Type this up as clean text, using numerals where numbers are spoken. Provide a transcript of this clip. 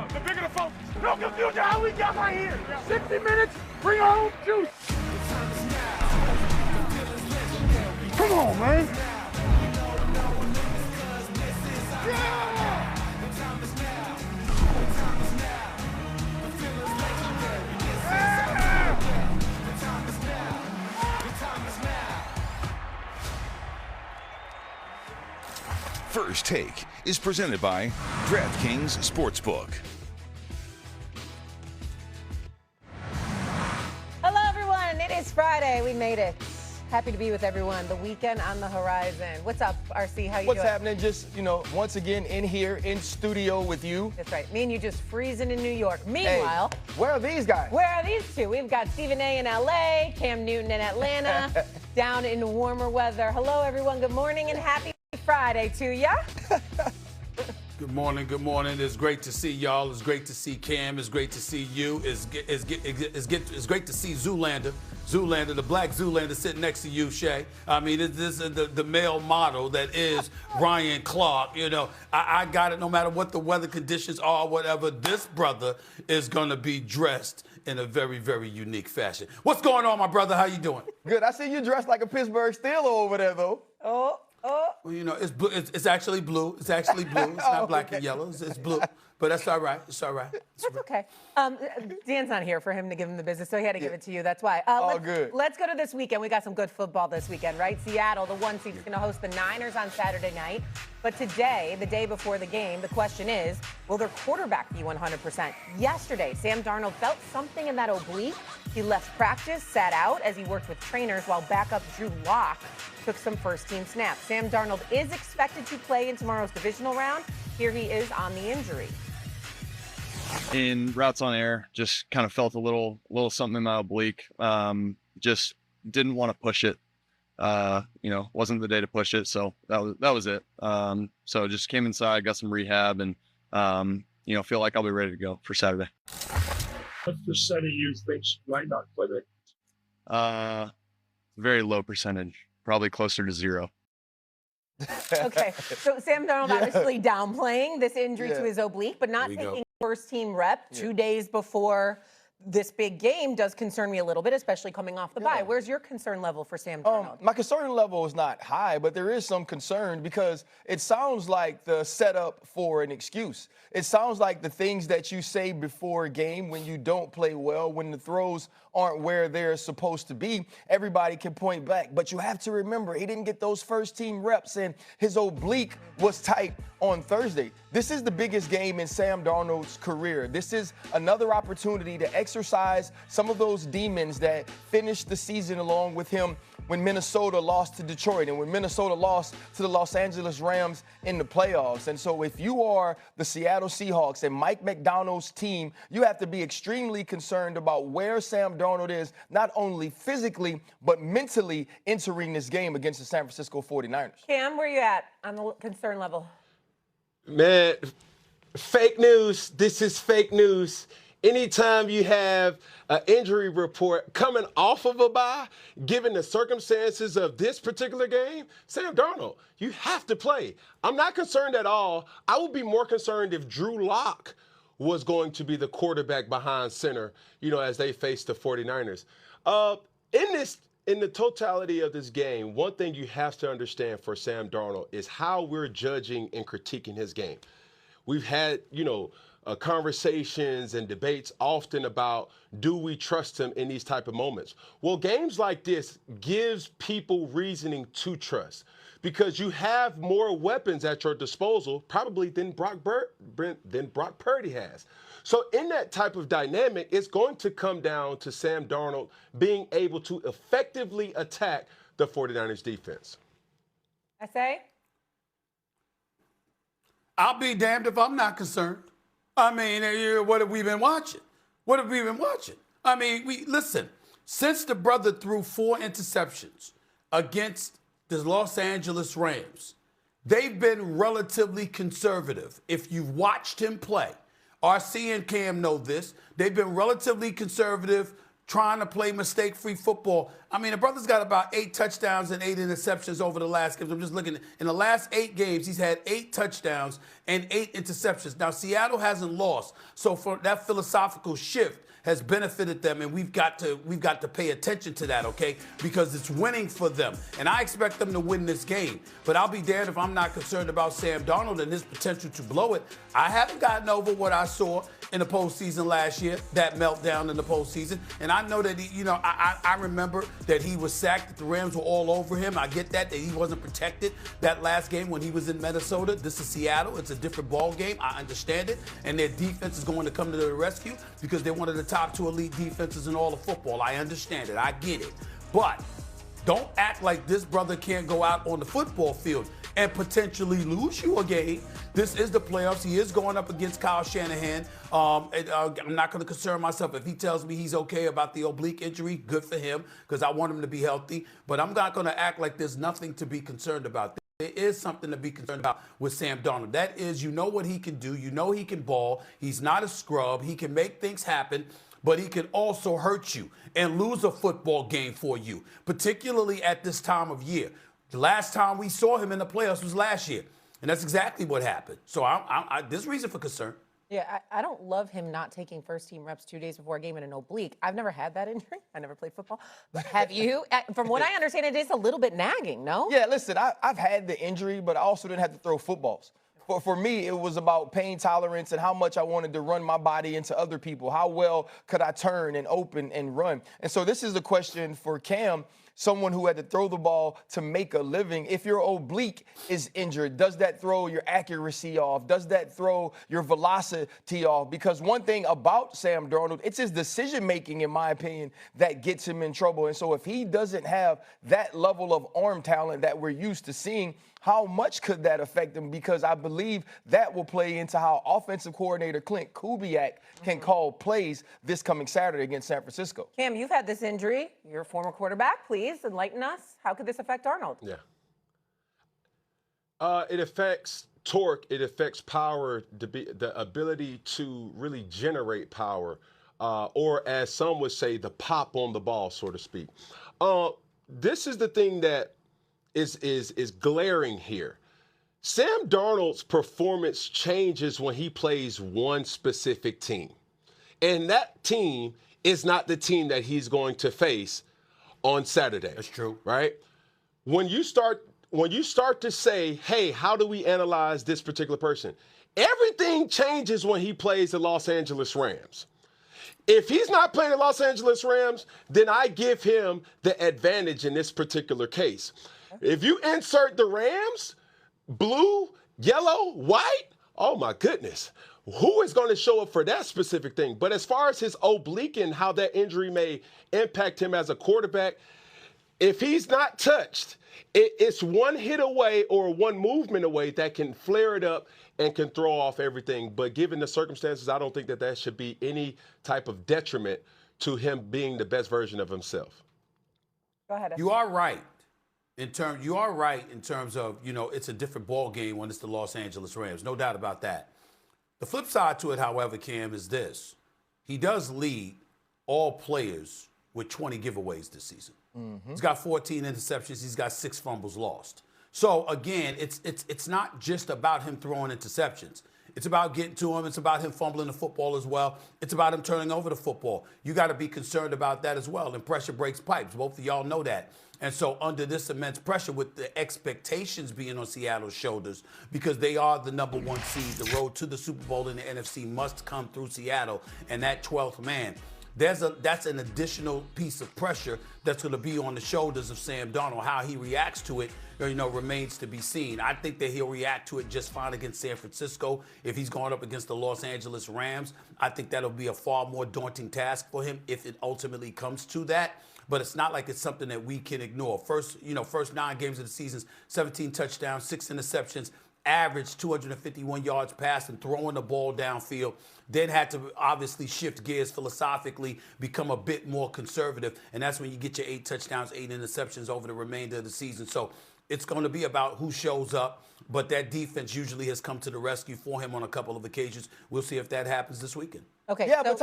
The bigger the focus. No confusion how we got right here. 60 minutes, bring our own juice. Come on, man. First Take is presented by DraftKings Sportsbook. Hello, everyone. It is Friday. We made it. Happy to be with everyone. The weekend on the horizon. What's up, RC? How you doing? What's happening? Just, once again in here in studio with you. That's right. Me and you just freezing in New York. Meanwhile, hey, where are these guys? Where are these two? We've got Stephen A. in L.A., Cam Newton in Atlanta, down in warmer weather. Hello, everyone. Good morning and happy Friday to ya. Good morning. Good morning. It's great to see y'all. It's great to see Cam. It's great to see you. It's great to see Zoolander, the black Zoolander sitting next to you, Shay. I mean, this is the male model that is Ryan Clark. I got it no matter what the weather conditions are, whatever. This brother is going to be dressed in a very, very unique fashion. What's going on, my brother? How you doing? Good. I see you dressed like a Pittsburgh Steeler over there, though. Oh. Well, it's blue. It's actually blue. It's actually blue. It's not black and yellow. It's blue. But that's all right. It's all right. That's okay. Dan's not here for him to give him the business, so he had to give it to you. That's why. Good. Let's go to this weekend. We got some good football this weekend, right? Seattle, the 1 seed, is going to host the Niners on Saturday night. But today, the day before the game, the question is, will their quarterback be 100%? Yesterday, Sam Darnold felt something in that oblique. He left practice, sat out as he worked with trainers, while backup Drew Lock took some first-team snaps. Sam Darnold is expected to play in tomorrow's divisional round. Here he is on the injury. In routes on air, just kind of felt a little something in my oblique. Just didn't want to push it. Wasn't the day to push it, so that was it. So just came inside, got some rehab, and feel like I'll be ready to go for Saturday. What percent of you thinks might not play it? Very low percentage, probably closer to 0. Okay, so Sam Darnold obviously downplaying this injury to his oblique, but not taking first-team rep 2 days before this big game does concern me a little bit, especially coming off the bye. Where's your concern level for Sam Darnold? My concern level is not high, but there is some concern because it sounds like the setup for an excuse. It sounds like the things that you say before a game when you don't play well, when the throws aren't where they're supposed to be, everybody can point back. But you have to remember, he didn't get those first-team reps, and his oblique was tight on Thursday. This is the biggest game in Sam Darnold's career. This is another opportunity to exercise some of those demons that finished the season along with him when Minnesota lost to Detroit and when Minnesota lost to the Los Angeles Rams in the playoffs. And so if you are the Seattle Seahawks and Mike McDonald's team, you have to be extremely concerned about where Sam Darnold is, not only physically, but mentally entering this game against the San Francisco 49ers. Cam, where you at on the concern level? Man, fake news. This is fake news. Anytime you have an injury report coming off of a bye, given the circumstances of this particular game, Sam Darnold, you have to play. I'm not concerned at all. I would be more concerned if Drew Lock was going to be the quarterback behind center, as they face the 49ers. In the totality of this game, one thing you have to understand for Sam Darnold is how we're judging and critiquing his game. We've had, conversations and debates often about, do we trust him in these type of moments? Well, games like this gives people reasoning to trust because you have more weapons at your disposal probably than Brock Purdy has. So in that type of dynamic, it's going to come down to Sam Darnold being able to effectively attack the 49ers defense. I say? I'll be damned if I'm not concerned. I mean, what have we been watching? I mean, listen, since the brother threw 4 interceptions against the Los Angeles Rams, they've been relatively conservative. If you've watched him play, RC and Cam know this, they've been relatively conservative trying to play mistake-free football. I mean, the brother's got about 8 touchdowns and 8 interceptions over the last games. I'm just looking. In the last 8 games, he's had 8 touchdowns and 8 interceptions. Now, Seattle hasn't lost. So for that philosophical shift has benefited them, and we've got to pay attention to that, okay? Because it's winning for them. And I expect them to win this game. But I'll be damned if I'm not concerned about Sam Darnold and his potential to blow it. I haven't gotten over what I saw in the postseason last year, that meltdown in the postseason. And I know that, I remember that he was sacked, that the Rams were all over him. I get that he wasn't protected that last game when he was in Minnesota. This is Seattle. It's a different ball game. I understand it. And their defense is going to come to the rescue because they're one of the top 2 elite defenses in all of football. I understand it. I get it. But don't act like this brother can't go out on the football field and potentially lose you a game. This is the playoffs. He is going up against Kyle Shanahan. I'm not going to concern myself. If he tells me he's okay about the oblique injury, good for him, because I want him to be healthy. But I'm not going to act like there's nothing to be concerned about. There is something to be concerned about with Sam Darnold. That is, what he can do. He can ball. He's not a scrub. He can make things happen. But he can also hurt you and lose a football game for you, particularly at this time of year. The last time we saw him in the playoffs was last year, and that's exactly what happened. So there's reason for concern. Yeah, I don't love him not taking first-team reps 2 days before a game in an oblique. I've never had that injury. I never played football. Have you? From what I understand, it is a little bit nagging, no? Yeah, listen, I've had the injury, but I also didn't have to throw footballs. For me, it was about pain tolerance and how much I wanted to run my body into other people. How well could I turn and open and run? And so this is the question for Cam, someone who had to throw the ball to make a living. If your oblique is injured, does that throw your accuracy off? Does that throw your velocity off? Because one thing about Sam Darnold, it's his decision-making, in my opinion, that gets him in trouble. And so if he doesn't have that level of arm talent that we're used to seeing, how much could that affect him? Because I believe that will play into how offensive coordinator Clint Kubiak can call plays this coming Saturday against San Francisco. Cam, you've had this injury. You're a former quarterback. Please enlighten us. How could this affect Darnold? Yeah. It affects torque. It affects power, the ability to really generate power, or as some would say, the pop on the ball, so to speak. This is the thing that is glaring here. Sam Darnold's performance changes when he plays one specific team. And that team is not the team that he's going to face on Saturday. That's true. Right? When you start to say, hey, how do we analyze this particular person? Everything changes when he plays the Los Angeles Rams. If he's not playing the Los Angeles Rams, then I give him the advantage in this particular case. If you insert the Rams, blue, yellow, white, oh my goodness, who is going to show up for that specific thing? But as far as his oblique and how that injury may impact him as a quarterback, if he's not touched, it's one hit away or one movement away that can flare it up and can throw off everything. But given the circumstances, I don't think that should be any type of detriment to him being the best version of himself. Go ahead. You are right. You are right in terms of, it's a different ball game when it's the Los Angeles Rams. No doubt about that. The flip side to it, however, Cam, is this. He does lead all players with 20 giveaways this season. Mm-hmm. He's got 14 interceptions. He's got 6 fumbles lost. So, again, it's not just about him throwing interceptions. It's about getting to him. It's about him fumbling the football as well. It's about him turning over the football. You got to be concerned about that as well. And pressure breaks pipes. Both of y'all know that. And so under this immense pressure, with the expectations being on Seattle's shoulders, because they are the number 1 seed, the road to the Super Bowl in the NFC must come through Seattle and that 12th man. That's an additional piece of pressure that's going to be on the shoulders of Sam Darnold. How he reacts to it, remains to be seen. I think that he'll react to it just fine against San Francisco. If he's going up against the Los Angeles Rams, I think that'll be a far more daunting task for him if it ultimately comes to that. But it's not like it's something that we can ignore. First 9 games of the season, 17 touchdowns, 6 interceptions, averaged 251 yards passing, throwing the ball downfield, then had to obviously shift gears philosophically, become a bit more conservative, and that's when you get your 8 touchdowns, 8 interceptions over the remainder of the season. So it's going to be about who shows up, but that defense usually has come to the rescue for him on a couple of occasions. We'll see if that happens this weekend. Okay. Yeah, but